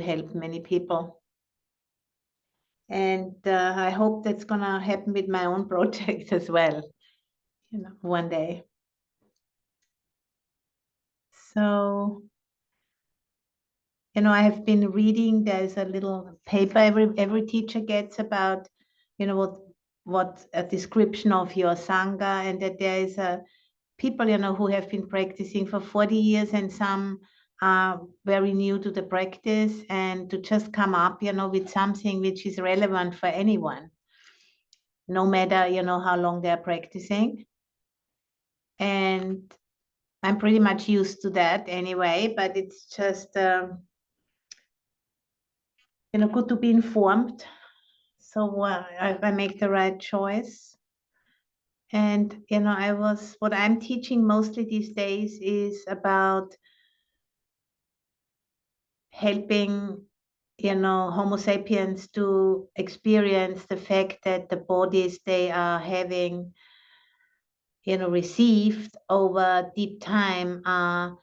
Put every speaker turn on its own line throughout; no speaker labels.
help many people. And I hope that's gonna happen with my own project as well, one day. So, I have been reading, there's a little paper every teacher gets about, what a description of your sangha, and that there is people, who have been practicing for 40 years, and some are very new to the practice, and to just come up, with something which is relevant for anyone, no matter, how long they're practicing. And I'm pretty much used to that anyway, but it's just, good to be informed. So I make the right choice. And, what I'm teaching mostly these days is about helping, Homo sapiens to experience the fact that the bodies they are having, received over deep time are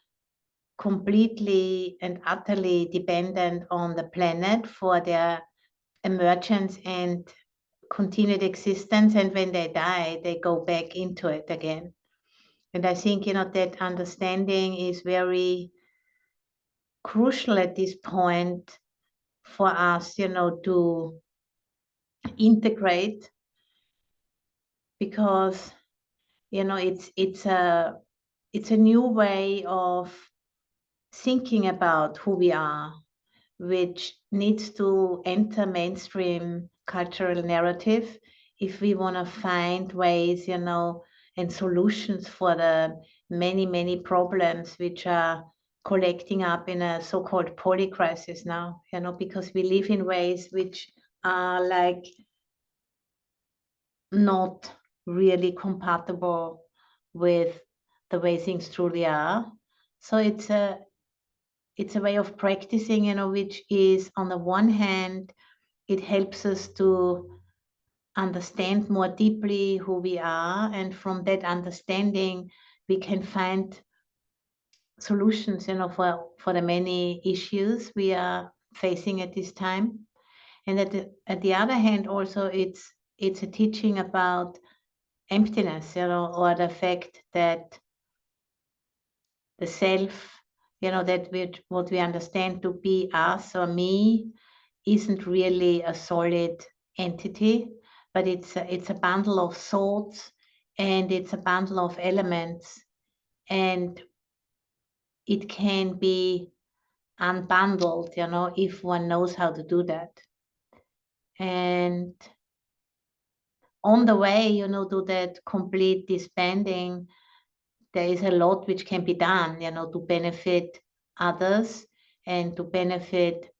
completely and utterly dependent on the planet for their emergence and continued existence. And when they die, they go back into it again. And I think, that understanding is very crucial at this point for us, to integrate, because, it's a new way of thinking about who we are, which needs to enter mainstream cultural narrative if we want to find ways, and solutions for the many, many problems which are collecting up in a so-called polycrisis now, because we live in ways which are like not really compatible with the way things truly are. So it's a way of practicing, which is, on the one hand, it helps us to understand more deeply who we are, and from that understanding we can find solutions, for the many issues we are facing at this time. And at the other hand, also it's a teaching about emptiness, or the fact that the self, what we understand to be us or me, isn't really a solid entity, but it's a bundle of thoughts, and it's a bundle of elements, and it can be unbundled, if one knows how to do that. And on the way, to that complete disbanding, there is a lot which can be done, to benefit others and to benefit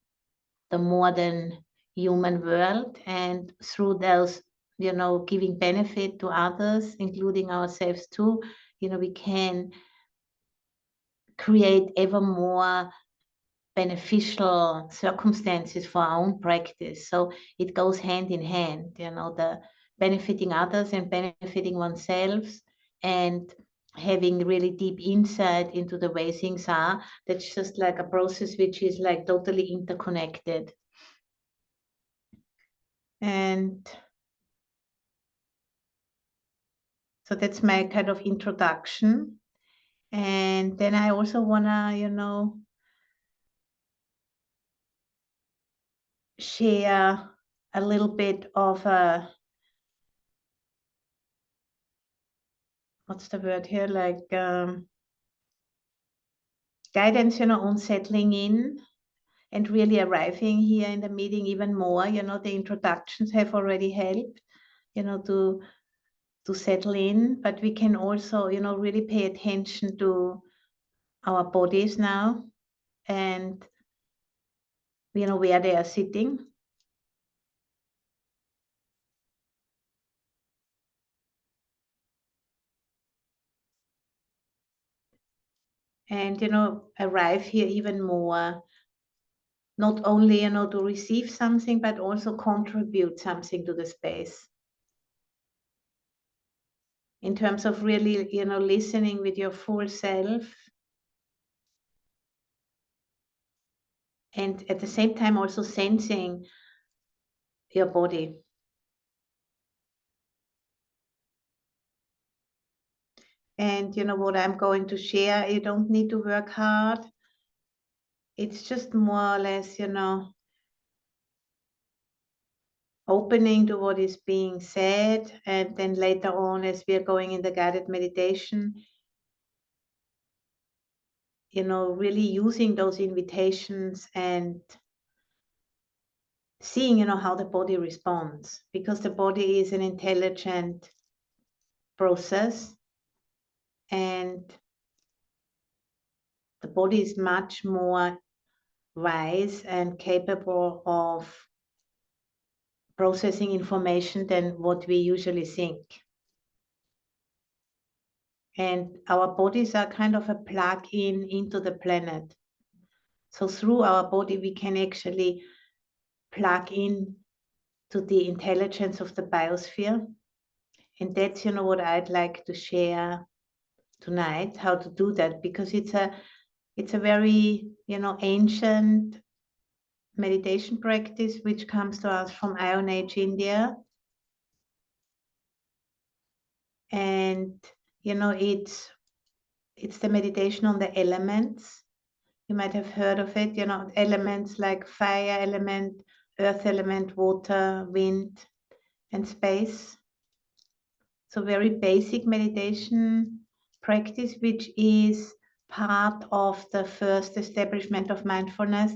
the modern human world. And through those, giving benefit to others, including ourselves too, we can create ever more beneficial circumstances for our own practice. So it goes hand in hand, the benefiting others and benefiting oneself, and having really deep insight into the way things are. That's just like a process which is like totally interconnected. And so that's my kind of introduction. And then I also wanna, share a little bit of a, what's the word here, like guidance, on settling in and really arriving here in the meeting even more. The introductions have already helped, to settle in, but we can also, really pay attention to our bodies now, and, where they are sitting. And, arrive here even more, not only, to receive something, but also contribute something to the space. In terms of really, listening with your full self. and at the same time also sensing your body. And you know what I'm going to share, you don't need to work hard. It's just more or less, you know, opening to what is being said. And then later on, as we are going in the guided meditation, you know, really using those invitations and seeing, you know, how the body responds, because the body is an intelligent process, and the body is much more wise and capable of processing information than what we usually think. And our bodies are kind of a plug-in into the planet. So through our body, we can actually plug in to the intelligence of the biosphere. And that's, you know, what I'd like to share tonight, how to do that, because it's a very, you know, ancient meditation practice which comes to us from Iron Age India. And, you know, it's the meditation on the elements. You might have heard of it, you know, elements like fire element, earth element, water, wind, and space. So very basic meditation practice, which is part of the first establishment of mindfulness,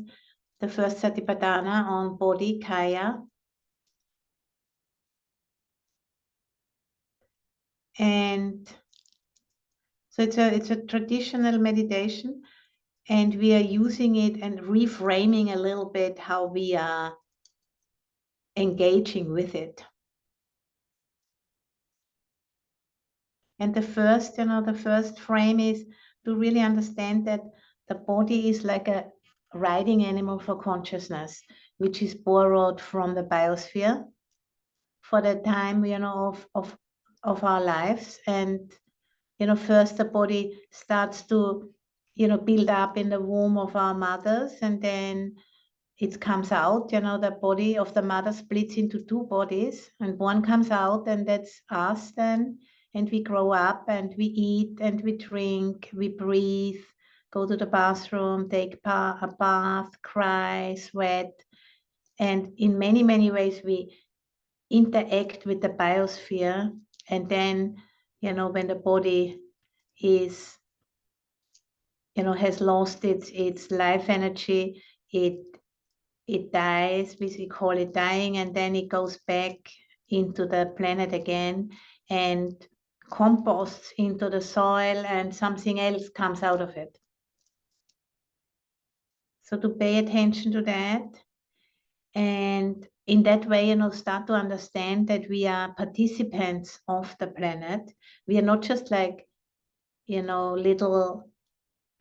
the first Satipatthana on body, kaya. And so it's a traditional meditation, and we are using it and reframing a little bit how we are engaging with it. And the first, you know, the first frame is to really understand that the body is like a riding animal for consciousness, which is borrowed from the biosphere for the time, you know, of our lives. And, you know, first the body starts to, you know, build up in the womb of our mothers, and then it comes out, you know, the body of the mother splits into two bodies, and one comes out, and that's us then. And we grow up and we eat and we drink, we breathe, go to the bathroom, take a bath, cry, sweat. And in many, many ways, we interact with the biosphere. And then, you know, when the body is, you know, has lost its life energy, it dies, we call it dying, and then it goes back into the planet again and composts into the soil, and something else comes out of it. So to pay attention to that, and in that way, you know, start to understand that we are participants of the planet. We are not just like, you know, little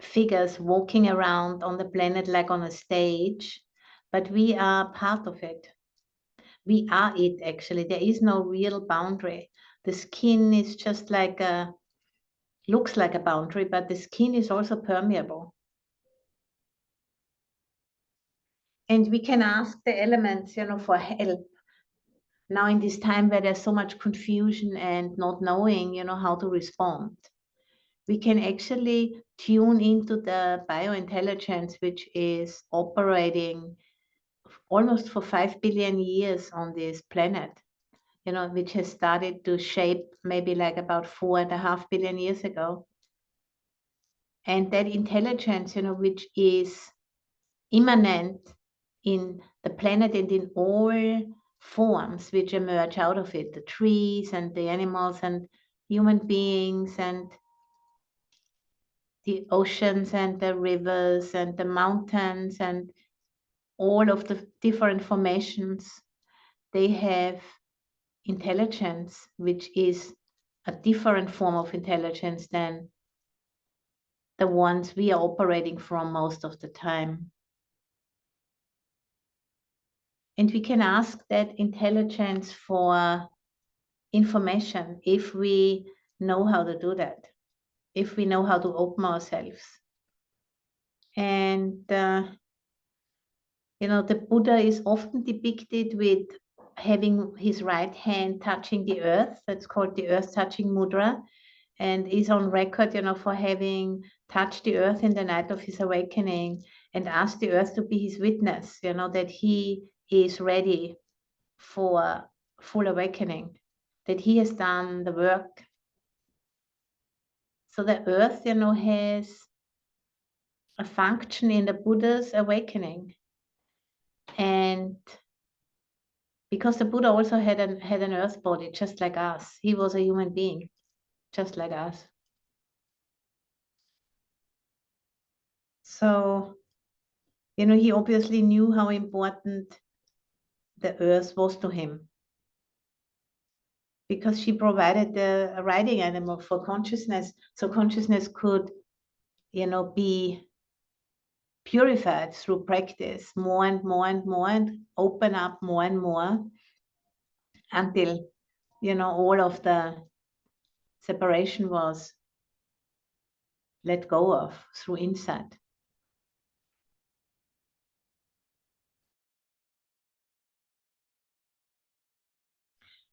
figures walking around on the planet like on a stage, but we are part of it. We are it, actually. There is no real boundary. The skin is just like looks like a boundary, but the skin is also permeable. And we can ask the elements, you know, for help. Now in this time where there's so much confusion and not knowing, you know, how to respond, we can actually tune into the biointelligence, which is operating almost for 5 billion years on this planet, you know, which has started to shape maybe like about 4.5 billion years ago. And that intelligence, you know, which is immanent in the planet and in all forms which emerge out of it, the trees and the animals and human beings and the oceans and the rivers and the mountains and all of the different formations, they have intelligence, which is a different form of intelligence than the ones we are operating from most of the time. And we can ask that intelligence for information if we know how to do that, if we know how to open ourselves. And The Buddha is often depicted with having his right hand touching the earth. That's called the earth touching mudra, and is on record, for having touched the earth in the night of his awakening and asked the earth to be his witness, that he is ready for full awakening, that he has done the work. So the earth, has a function in the Buddha's awakening. And because the Buddha also had an earth body, just like us. He was a human being, just like us. So, he obviously knew how important the earth was to him, because she provided the riding animal for consciousness. So consciousness could, be purified through practice more and more and more, and open up more and more until, all of the separation was let go of through insight.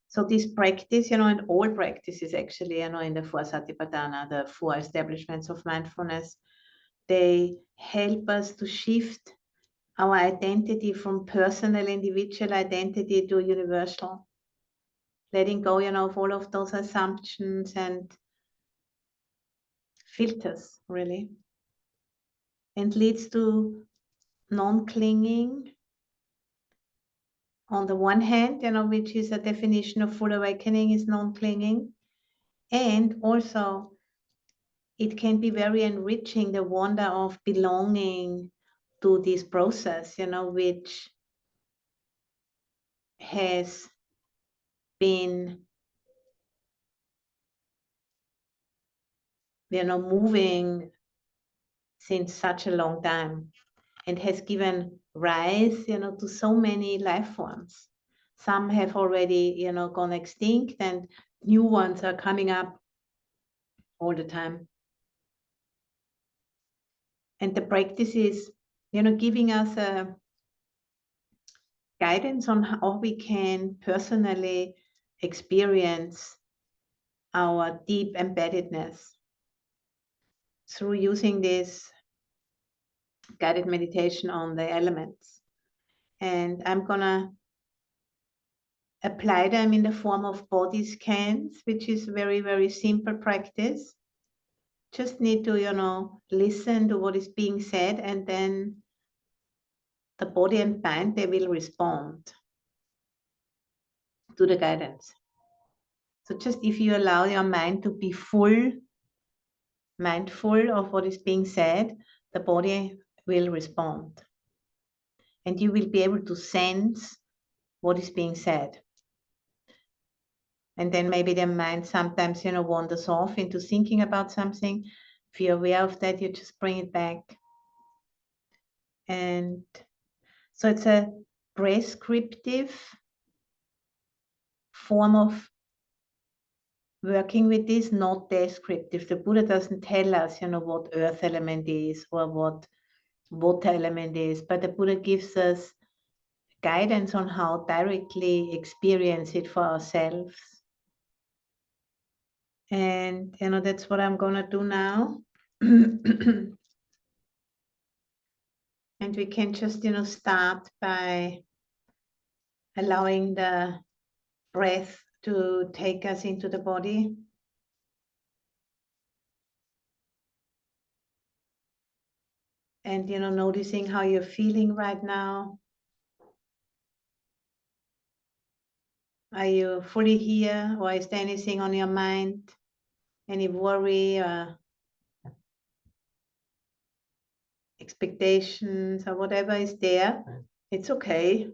So this practice, and all practices actually, in the four satipatthana, the four establishments of mindfulness, they help us to shift our identity from personal individual identity to universal, letting go, of all of those assumptions and filters, really, and leads to non-clinging on the one hand, which is a definition of full awakening, is non-clinging. And also it can be very enriching, the wonder of belonging to this process, which has been, moving since such a long time, and has given rise, to so many life forms. Some have already, gone extinct, and new ones are coming up all the time. And the practice is, giving us a guidance on how we can personally experience our deep embeddedness through using this guided meditation on the elements. And I'm gonna apply them in the form of body scans, which is very, very simple practice. Just need to, listen to what is being said, and then the body and mind, they will respond to the guidance. So just if you allow your mind to be mindful of what is being said, the body will respond. And you will be able to sense what is being said. And then maybe the mind sometimes, wanders off into thinking about something. If you're aware of that, you just bring it back. And so it's a prescriptive form of working with this, not descriptive. The Buddha doesn't tell us, what earth element is or what water element is, but the Buddha gives us guidance on how directly experience it for ourselves. And that's what I'm gonna do now. And we can just start by allowing the breath to take us into the body. And noticing how you're feeling right now. Are you fully here, or is there anything on your mind? Any worry or expectations or whatever is there? It's okay.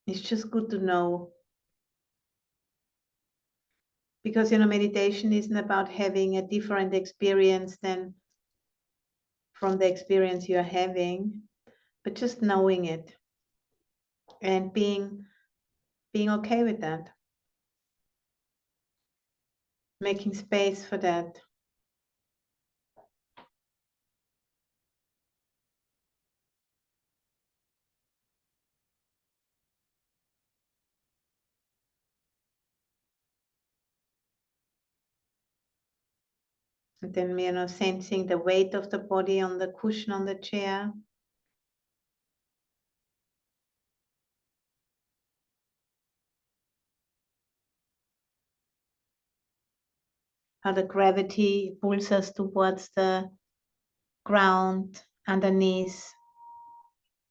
It's just good to know. Because meditation isn't about having a different experience than from the experience you're having, but just knowing it and being okay with that. Making space for that. And then, sensing the weight of the body on the cushion on the chair. How the gravity pulls us towards the ground underneath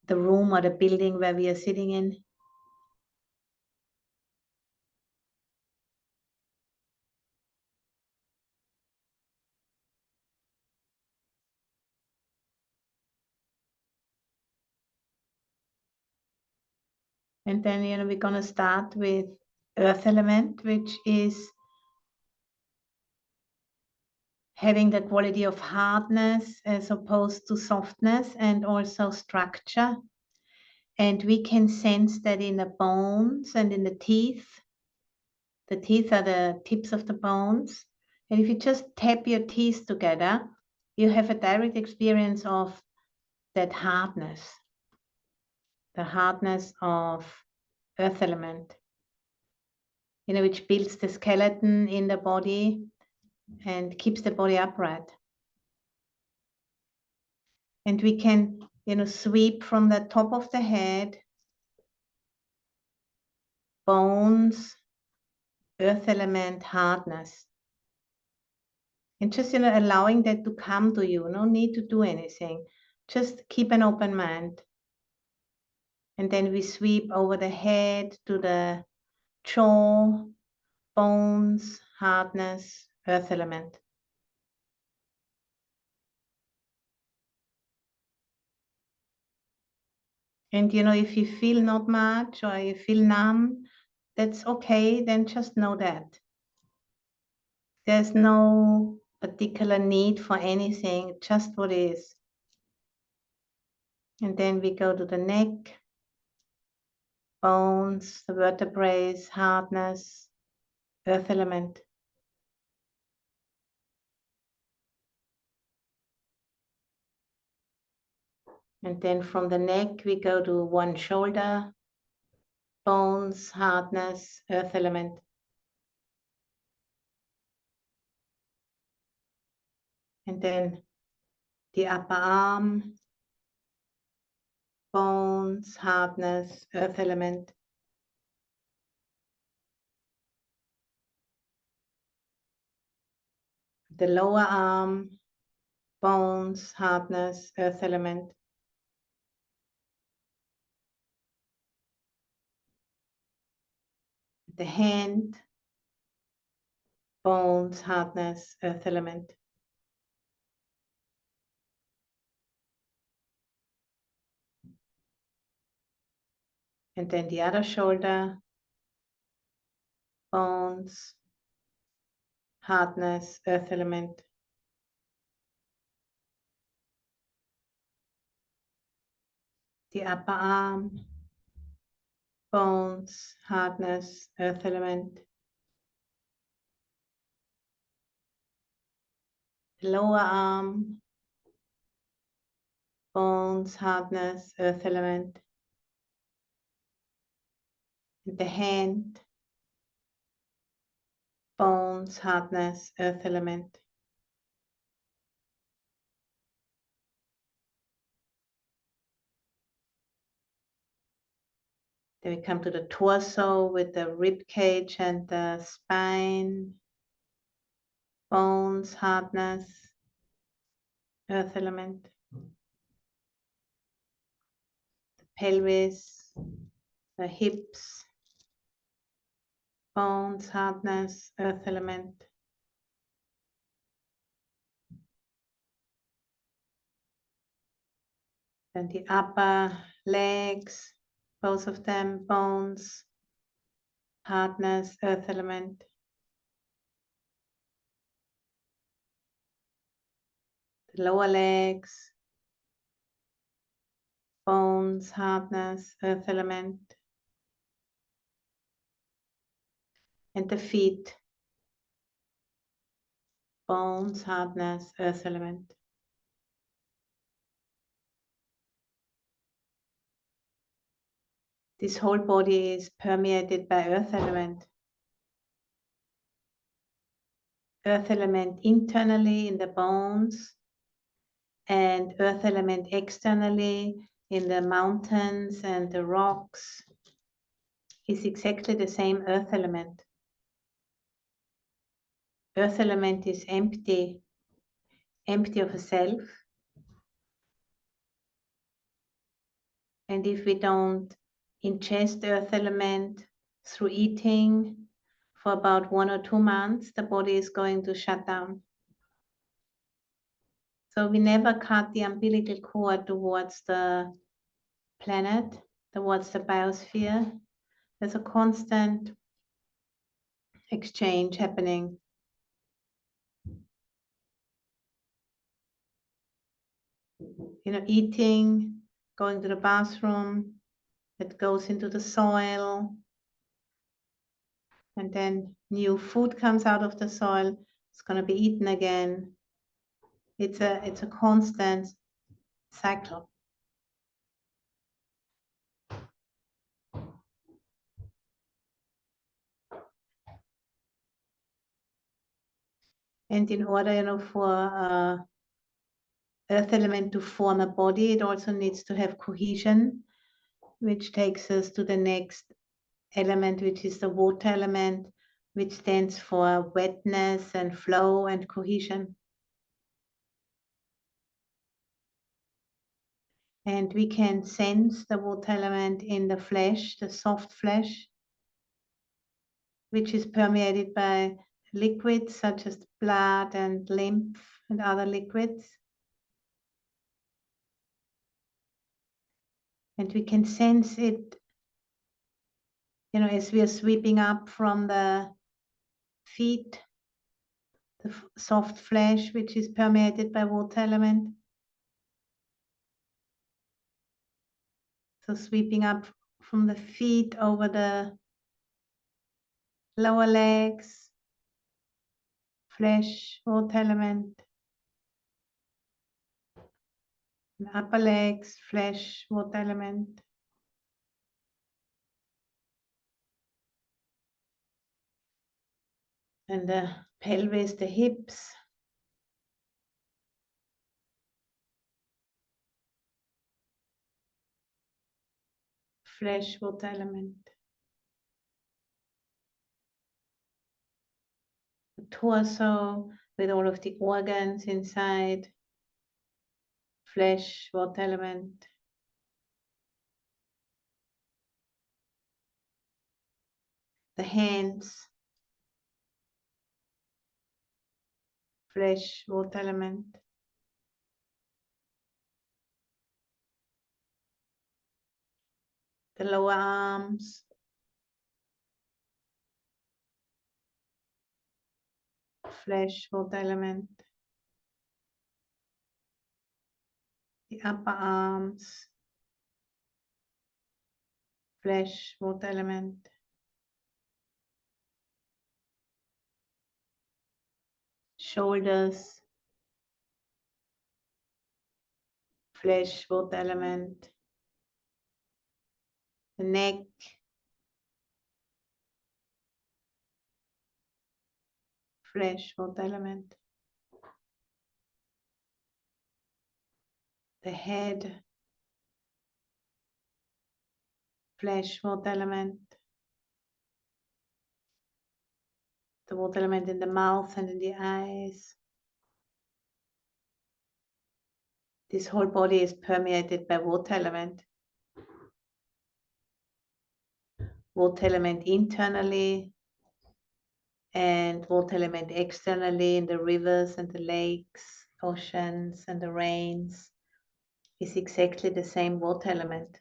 the room or the building where we are sitting in. And then, we're going to start with earth element, which is having the quality of hardness as opposed to softness and also structure. And we can sense that in the bones and in the teeth. The teeth are the tips of the bones. And if you just tap your teeth together, you have a direct experience of that hardness, the hardness of earth element, which builds the skeleton in the body and keeps the body upright. And we can, sweep from the top of the head, bones, earth element, hardness. And just, allowing that to come to you, no need to do anything. Just keep an open mind. And then we sweep over the head to the jaw, bones, hardness, earth element. And, if you feel not much or you feel numb, that's okay. Then just know that. There's no particular need for anything, just what is. And then we go to the neck, bones, the vertebrae, hardness, earth element. And then from the neck, we go to one shoulder, bones, hardness, earth element. And then the upper arm, bones, hardness, earth element. The lower arm, bones, hardness, earth element. The hand, bones, hardness, earth element. And then the other shoulder, bones, hardness, earth element. The upper arm, bones, hardness, earth element. The lower arm, bones, hardness, earth element. And the hand, bones, hardness, earth element. Then we come to the torso with the rib cage and the spine, bones, hardness, earth element. The pelvis, the hips, bones, hardness, earth element. Then the upper legs, both of them, bones, hardness, earth element. The lower legs, bones, hardness, earth element. And the feet, bones, hardness, earth element. This whole body is permeated by earth element. earth element internally in the bones, and earth element externally in the mountains and the rocks, is exactly the same earth element. Earth element is empty, empty of a self. And if we don't ingest earth element through eating for about 1 or 2 months, the body is going to shut down. So we never cut the umbilical cord towards the planet, towards the biosphere. There's a constant exchange happening. Eating, going to the bathroom, it goes into the soil, and then new food comes out of the soil. It's going to be eaten again. It's a constant cycle. And in order, for earth element to form a body, it also needs to have cohesion, which takes us to the next element, which is the water element, which stands for wetness and flow and cohesion. And we can sense the water element in the flesh, the soft flesh, which is permeated by liquids such as blood and lymph and other liquids. And we can sense it, as we are sweeping up from the feet, the soft flesh, which is permeated by water element. So sweeping up from the feet over the lower legs, flesh, water element. And upper legs, flesh, water element. And the pelvis, the hips. Flesh, water element. The torso with all of the organs inside. Flesh, water element. The hands. Flesh, water element. The lower arms. Flesh, water element. The upper arms. Flesh, water element. Shoulders. Flesh, water element. The neck. Flesh, water element. The head. Flesh, water element. The water element in the mouth and in the eyes. This whole body is permeated by water element. Water element internally and water element externally in the rivers and the lakes, oceans and the rains is exactly the same water element.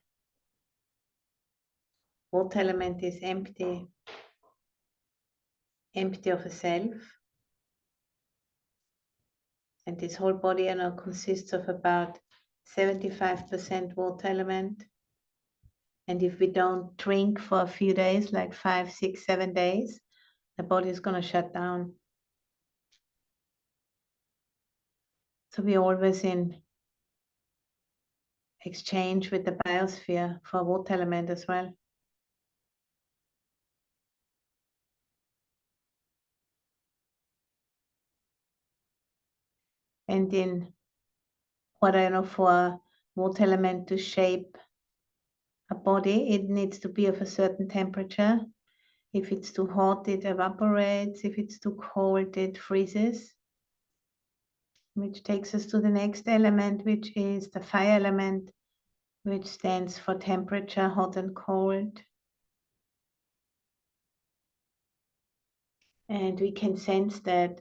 Water element is empty, empty of a self. And this whole body consists of about 75% water element. And if we don't drink for a few days, like 5, 6, 7 days, the body is going to shut down. So we're always in exchange with the biosphere for water element as well. And in order for water element to shape a body, it needs to be of a certain temperature. If it's too hot, it evaporates. If it's too cold, it freezes. Which takes us to the next element, which is the fire element, which stands for temperature, hot and cold. And we can sense that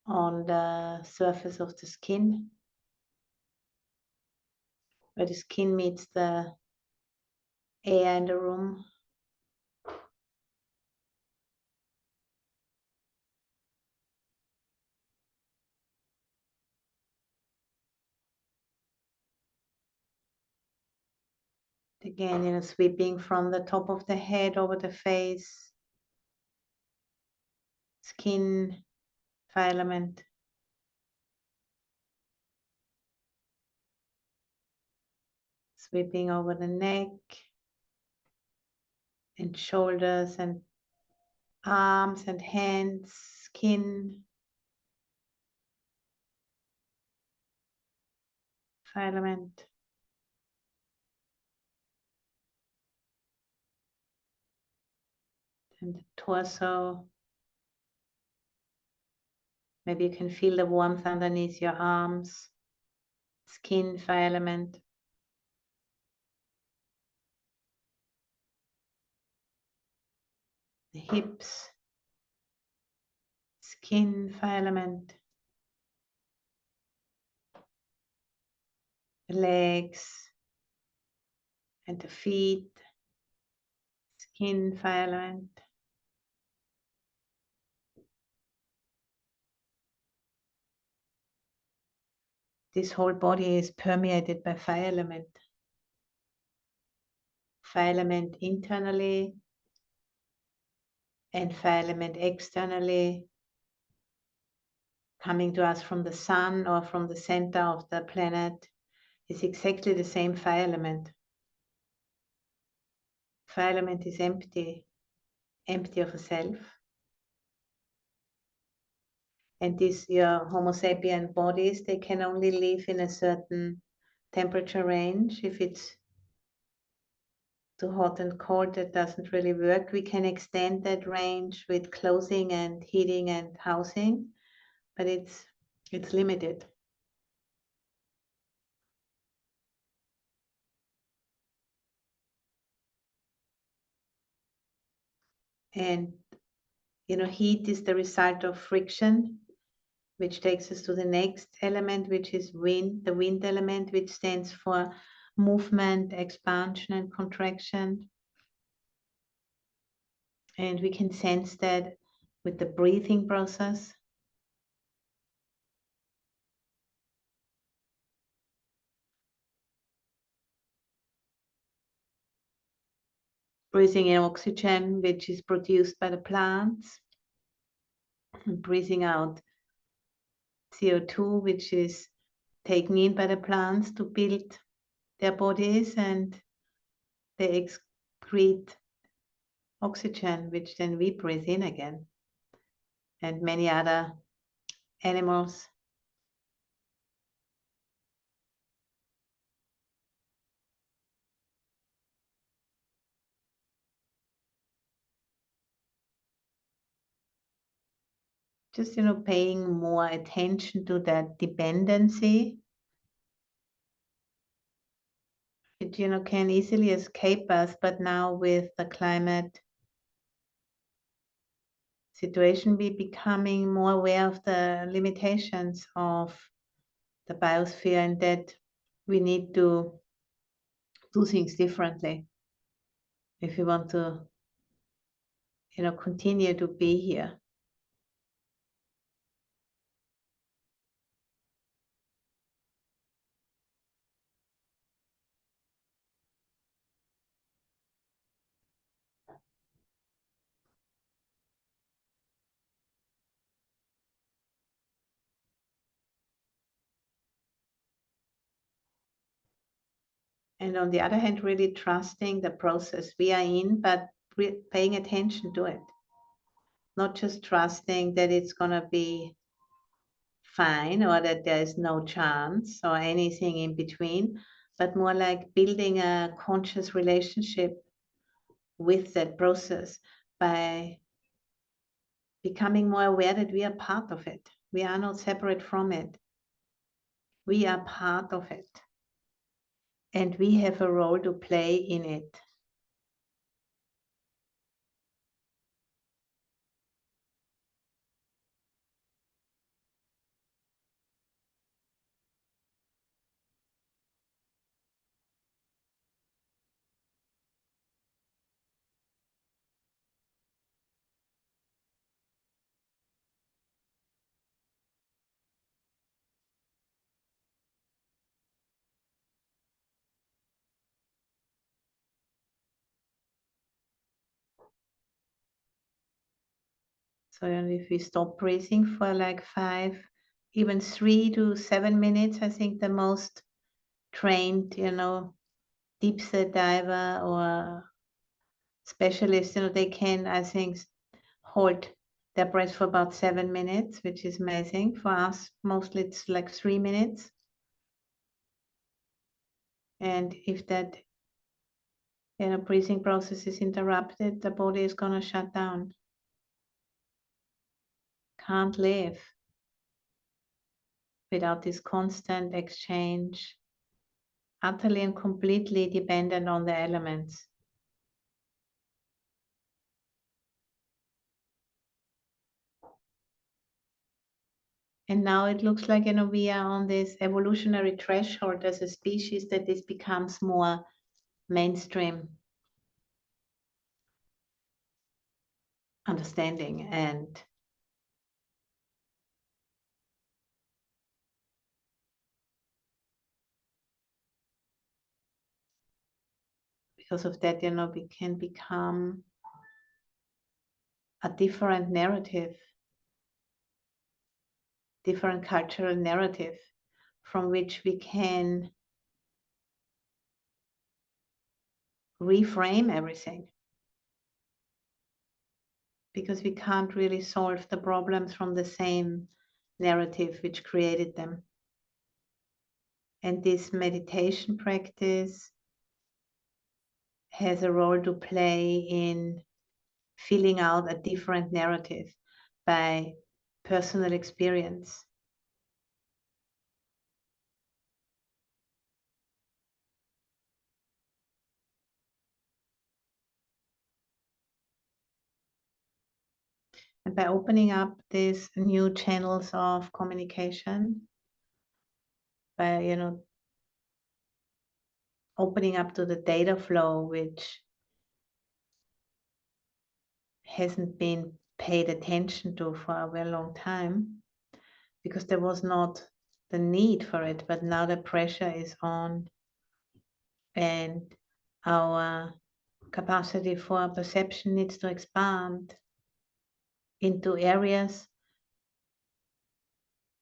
on the surface of the skin, where the skin meets the air in the room. Again, sweeping from the top of the head over the face, skin, fire element. Sweeping over the neck and shoulders and arms and hands, skin, fire element. And the torso. Maybe you can feel the warmth underneath your arms, skin, fire element. The hips, skin, fire element. The legs and the feet, skin, fire element. This whole body is permeated by fire element. Fire element internally and fire element externally, coming to us from the sun or from the center of the planet, is exactly the same fire element. Fire element is empty, empty of a self. And these your Homo sapien bodies, they can only live in a certain temperature range. If it's too hot and cold, that doesn't really work. We can extend that range with clothing and heating and housing, but it's limited. And heat is the result of friction, which takes us to the next element, which is wind, the wind element, which stands for movement, expansion, and contraction. And we can sense that with the breathing process. Breathing in oxygen, which is produced by the plants, and breathing out CO2, which is taken in by the plants to build their bodies, and they excrete oxygen, which then we breathe in again, and many other animals. Just, paying more attention to that dependency. It, can easily escape us, but now with the climate situation, we're becoming more aware of the limitations of the biosphere and that we need to do things differently if we want to, continue to be here. And on the other hand, really trusting the process we are in, but paying attention to it. Not just trusting that it's going to be fine, or that there is no chance or anything in between, but more like building a conscious relationship with that process by becoming more aware that we are part of it. We are not separate from it. We are part of it. And we have a role to play in it. So if we stop breathing for like 5, even 3 to 7 minutes, I think the most trained, deep sea diver or specialist, they can, I think, hold their breath for about 7 minutes, which is amazing. For us, mostly it's like 3 minutes. And if that, breathing process is interrupted, the body is going to shut down. Can't live without this constant exchange, utterly and completely dependent on the elements. And now it looks like, we are on this evolutionary threshold as a species that this becomes more mainstream understanding. And because of that, we can become a different narrative, different cultural narrative from which we can reframe everything. Because we can't really solve the problems from the same narrative which created them. And this meditation practice has a role to play in filling out a different narrative by personal experience. And by opening up these new channels of communication, by, opening up to the data flow, which hasn't been paid attention to for a very long time, because there was not the need for it, but now the pressure is on, and our capacity for perception needs to expand into areas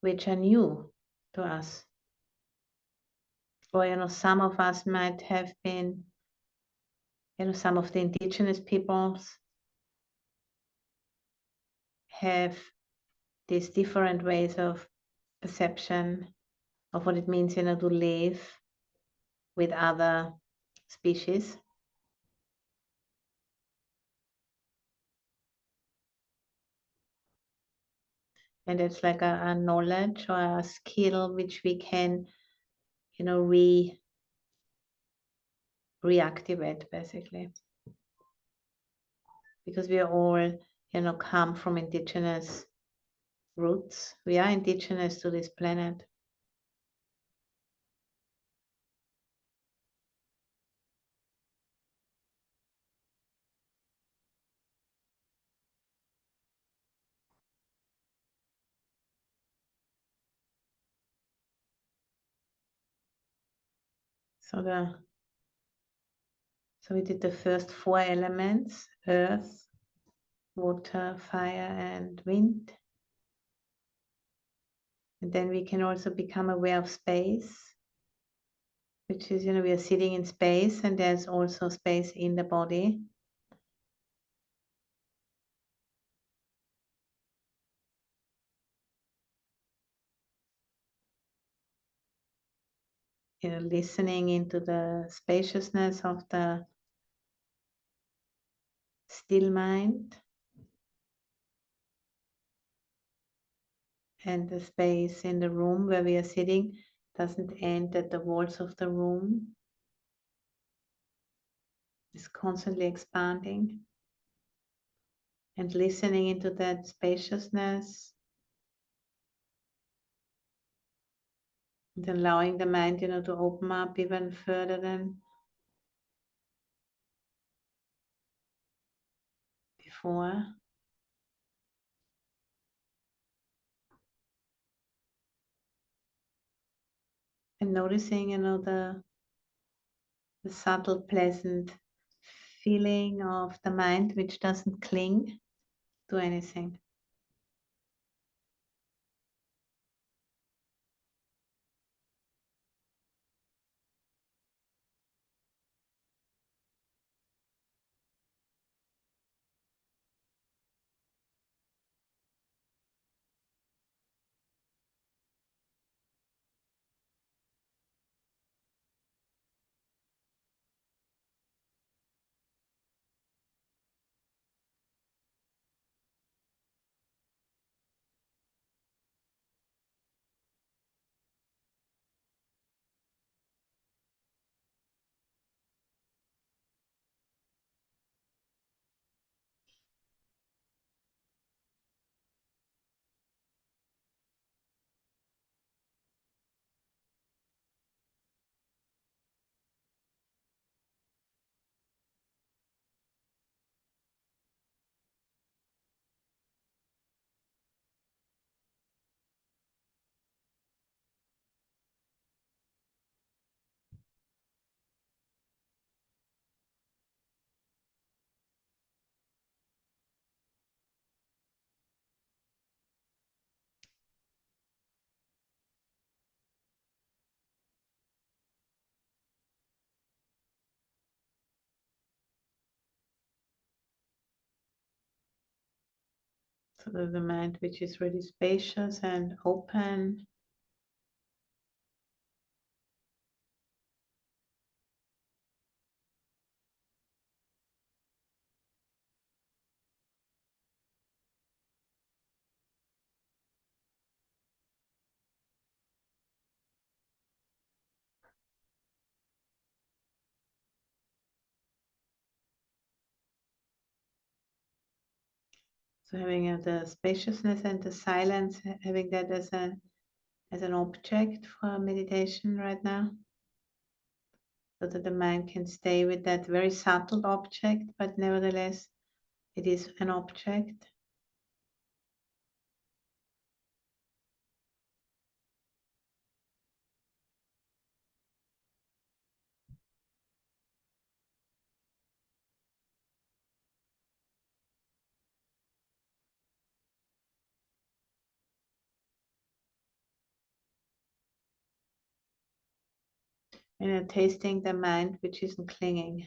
which are new to us. Or, some of us might have been, some of the indigenous peoples have these different ways of perception of what it means, to live with other species. And it's like a knowledge or a skill which we can, reactivate, basically. Because we are all, come from indigenous roots. We are indigenous to this planet. So we did the first 4 elements: earth, water, fire, and wind. And then we can also become aware of space, which is, we are sitting in space, and there's also space in the body. listening into the spaciousness of the still mind and the space in the room where we are sitting doesn't end at the walls of the room. It's constantly expanding and listening into that spaciousness and allowing the mind, to open up even further than before. And noticing, the subtle, pleasant feeling of the mind which doesn't cling to anything. So the mind which is really spacious and open. So having the spaciousness and the silence, having that as an object for meditation right now, so that the mind can stay with that very subtle object, but nevertheless it is an object. And tasting the mind which isn't clinging.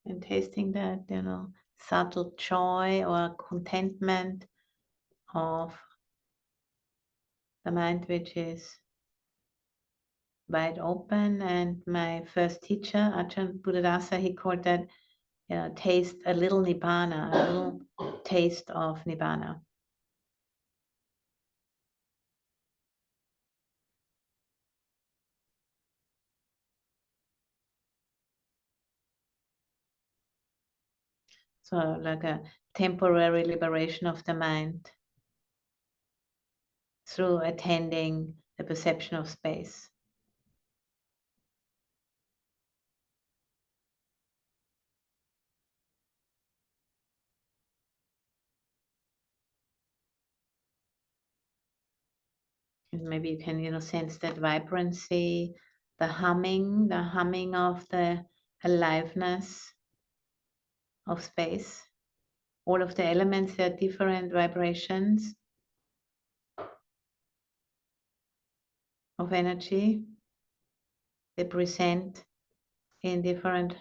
And tasting that, subtle joy or contentment of the mind which is wide open. And my first teacher, Ajahn Buddhadasa, he called that taste a little nibbana, a little taste of Nibbana. So like a temporary liberation of the mind through attending the perception of space. And maybe you can, sense that vibrancy, the humming of the aliveness of space. All of the elements are different vibrations of energy. They present in different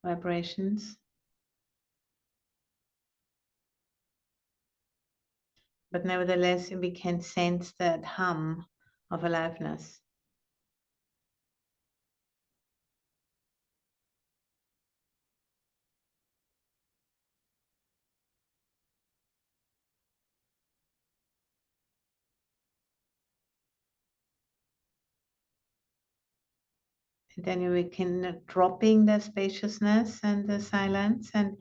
vibrations. But nevertheless, we can sense that hum of aliveness. And then we can dropping the spaciousness and the silence and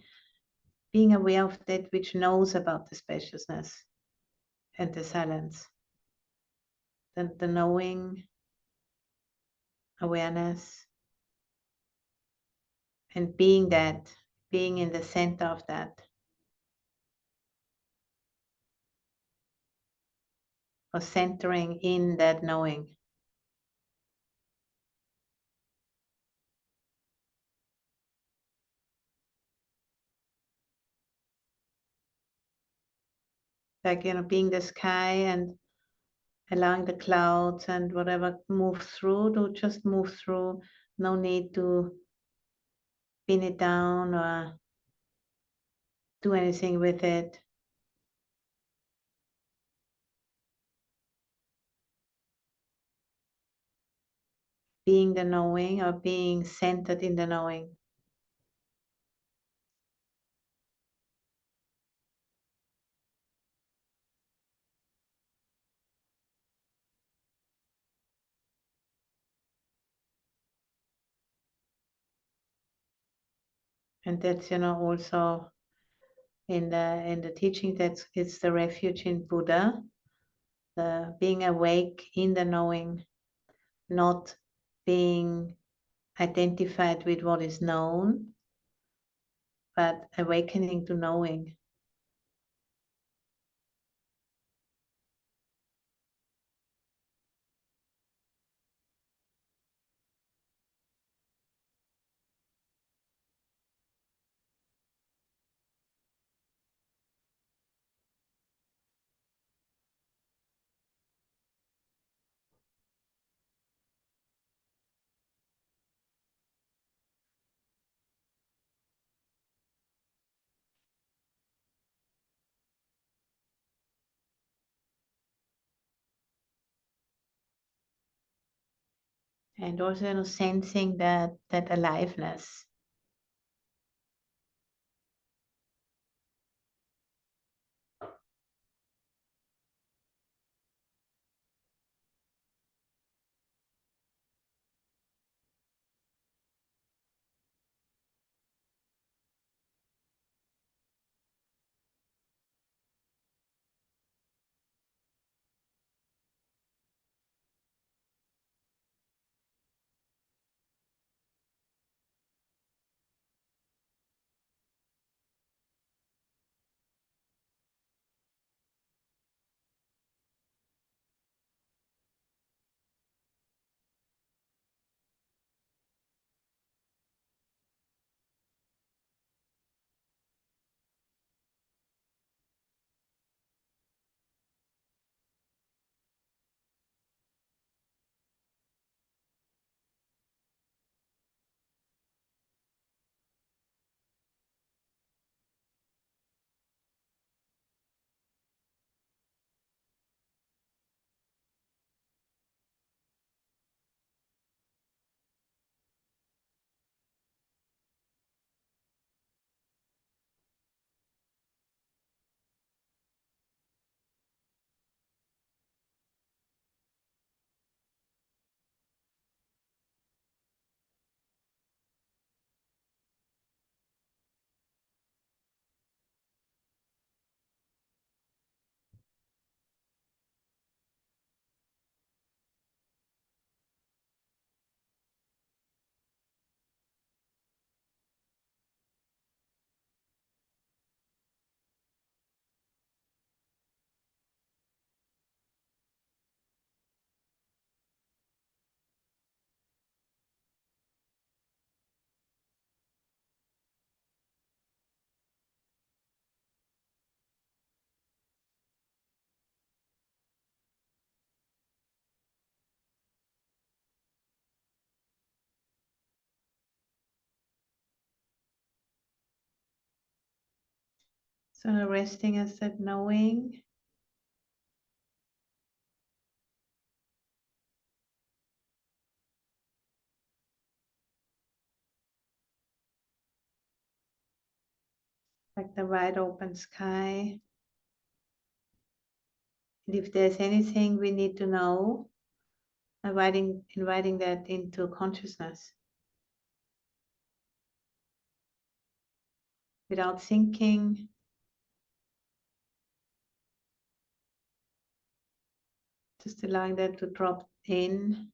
being aware of that which knows about the spaciousness and the silence. The knowing, awareness, and being in the center of that. Or centering in that knowing. Like, being the sky and allowing the clouds and whatever move through to just move through. No need to pin it down or do anything with it. Being the knowing or being centered in the knowing. And that's, also in the teaching that it's the refuge in Buddha, the being awake in the knowing, not being identified with what is known, but awakening to knowing. And also, sensing that aliveness. So resting as that knowing. Like the wide open sky. And if there's anything we need to know, inviting that into consciousness without thinking, just allowing that to drop in.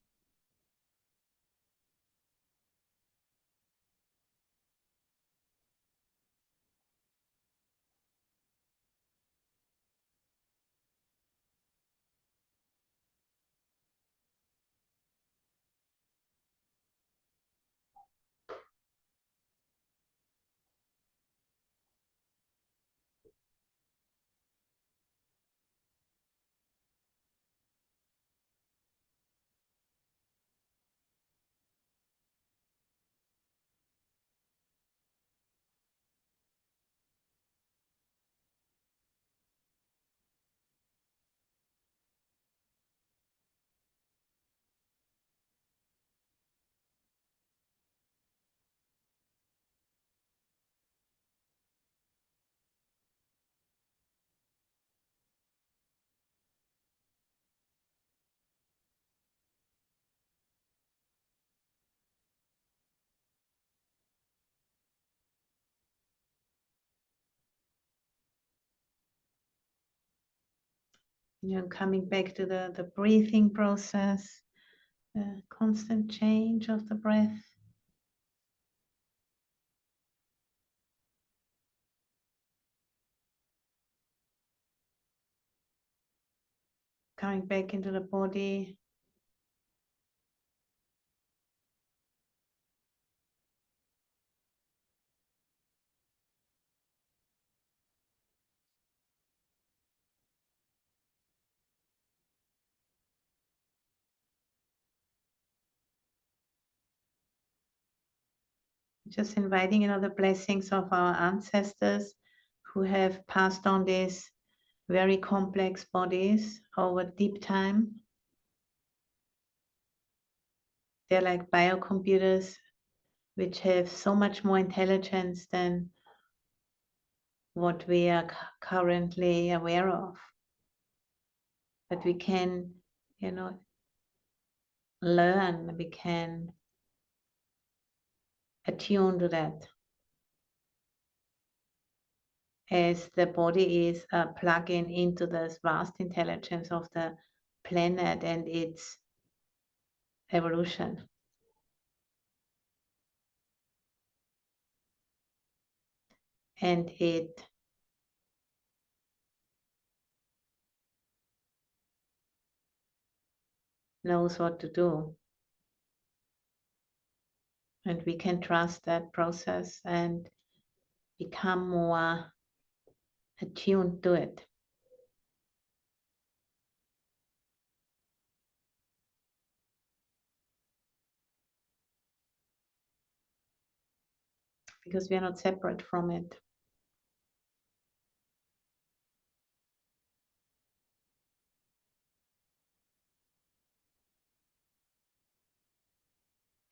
Coming back to the breathing process, the constant change of the breath. Coming back into the body. Just inviting, the blessings of our ancestors who have passed on these very complex bodies over deep time. They're like biocomputers which have so much more intelligence than what we are currently aware of. But we can, learn, we can attune to that. As the body is a plug-in into this vast intelligence of the planet and its evolution. And it knows what to do. And we can trust that process and become more attuned to it. Because we are not separate from it.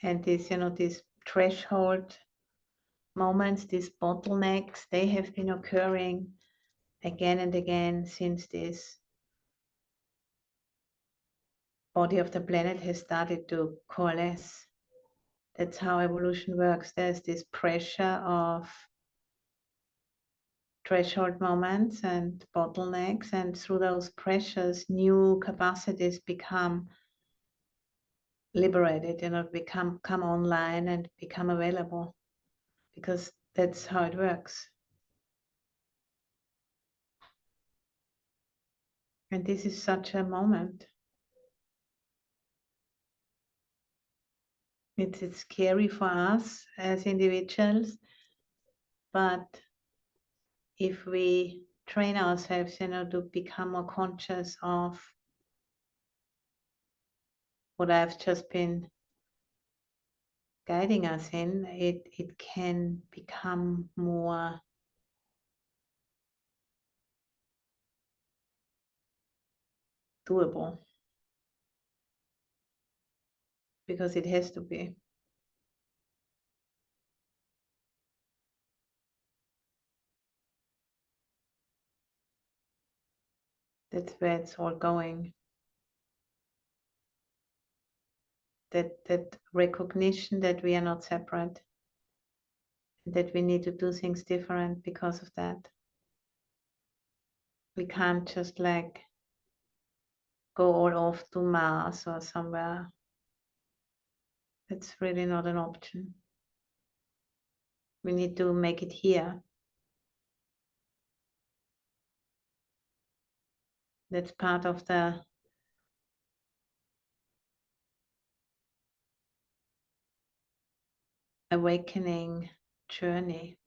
And these threshold moments, these bottlenecks, they have been occurring again and again since this body of the planet has started to coalesce. That's how evolution works. There's this pressure of threshold moments and bottlenecks, and through those pressures, new capacities become liberated, come online and become available, because that's how it works. And this is such a moment. It's scary for us as individuals, but if we train ourselves, to become more conscious of what I've just been guiding us in, it can become more doable, because it has to be. That's where it's all going. That recognition that we are not separate, that we need to do things different because of that. We can't just like go all off to Mars or somewhere. That's really not an option. We need to make it here. That's part of the awakening journey.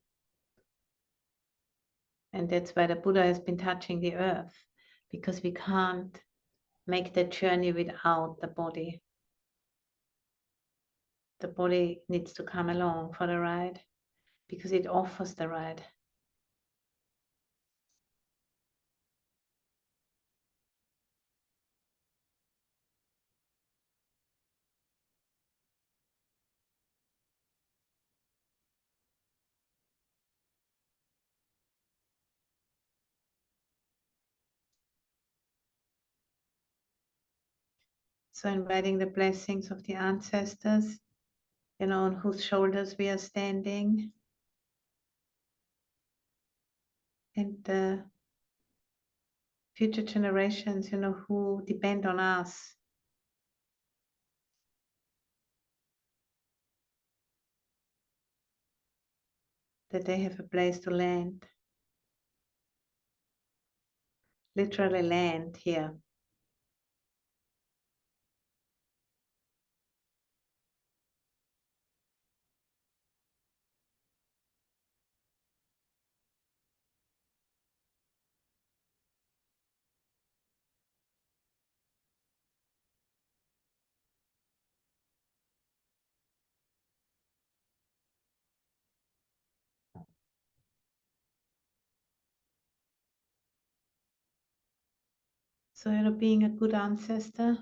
And that's why the Buddha has been touching the earth, because we can't make the journey without the body. The body needs to come along for the ride, because it offers the ride. So inviting the blessings of the ancestors, on whose shoulders we are standing, and the future generations, who depend on us. That they have a place to land. Literally land here. So, being a good ancestor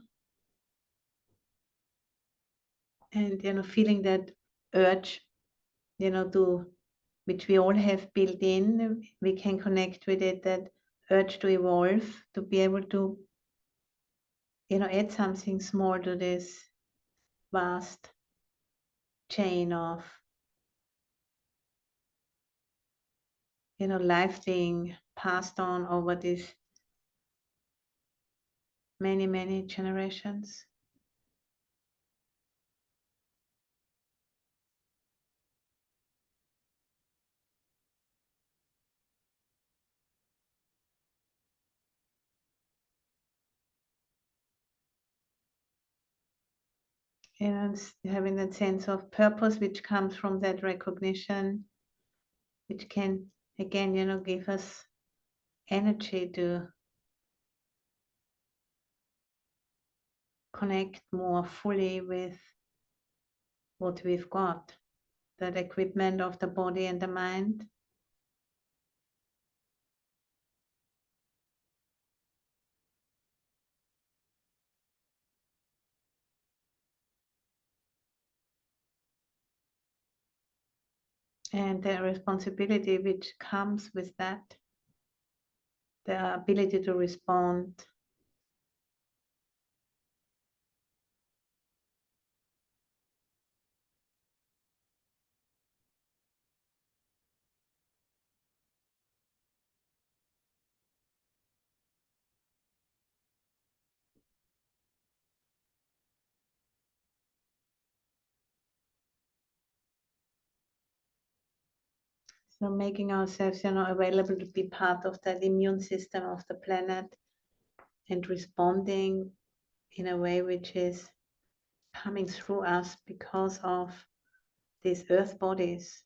and, feeling that urge, to, which we all have built in, we can connect with it, that urge to evolve, to be able to, add something small to this vast chain of, life being passed on over these many, many generations. And having that sense of purpose which comes from that recognition, which can again, give us energy to connect more fully with what we've got, that equipment of the body and the mind. And the responsibility which comes with that, the ability to respond. So making ourselves, available to be part of that immune system of the planet and responding in a way which is coming through us because of these earth bodies.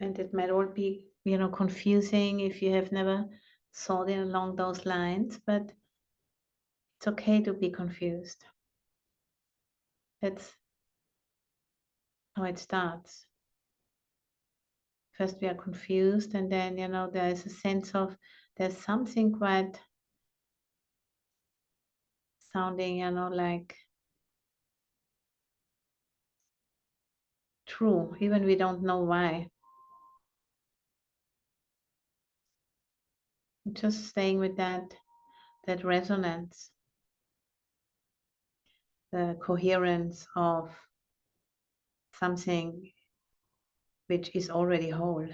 And it might all be, confusing if you have never thought in along those lines, but It's okay to be confused. That's how it starts. First we are confused, and then, there is a sense of there's something quite sounding, like true, even we don't know why. Just staying with that resonance, the coherence of something which is already whole.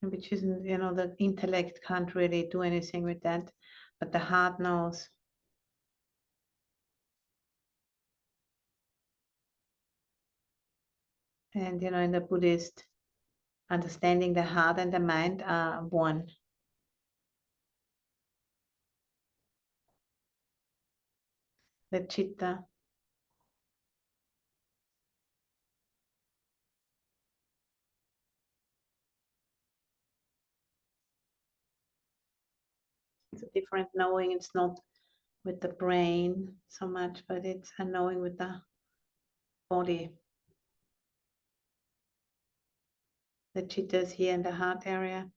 Which isn't, the intellect can't really do anything with that, but the heart knows. And, in the Buddhist understanding, the heart and the mind are one. The chitta. It's a different knowing. It's not with the brain so much, but it's a knowing with the body. The chitta is here in the heart area.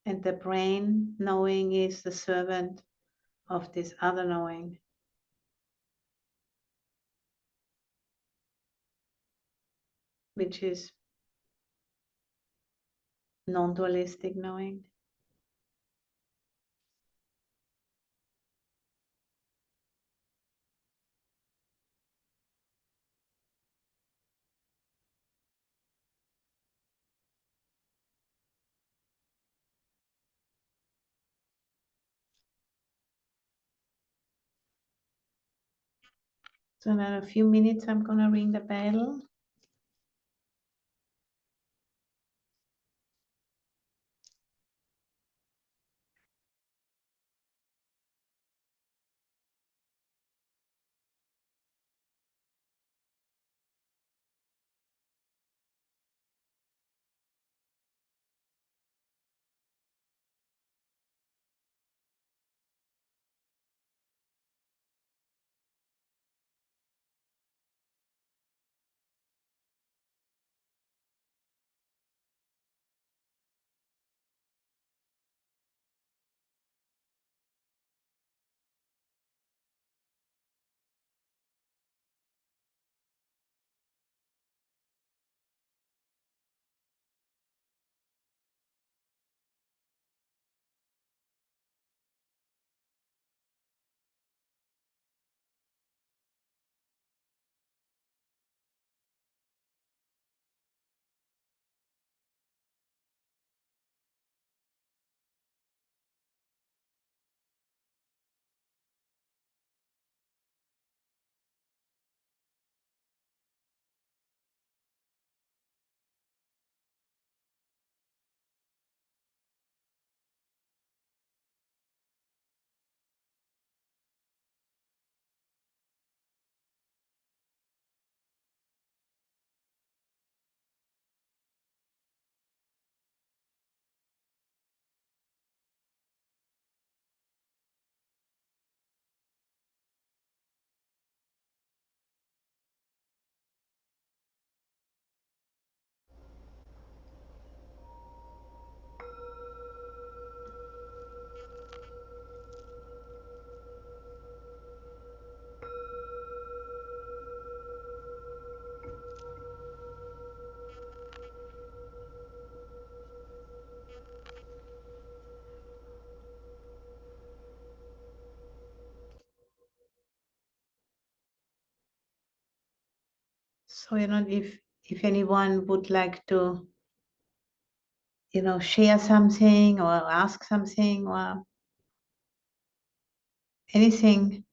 And the brain knowing is the servant of this other knowing, which is non-dualistic knowing. So in a few minutes, I'm going to ring the bell. So, if anyone would like to, share something or ask something or anything,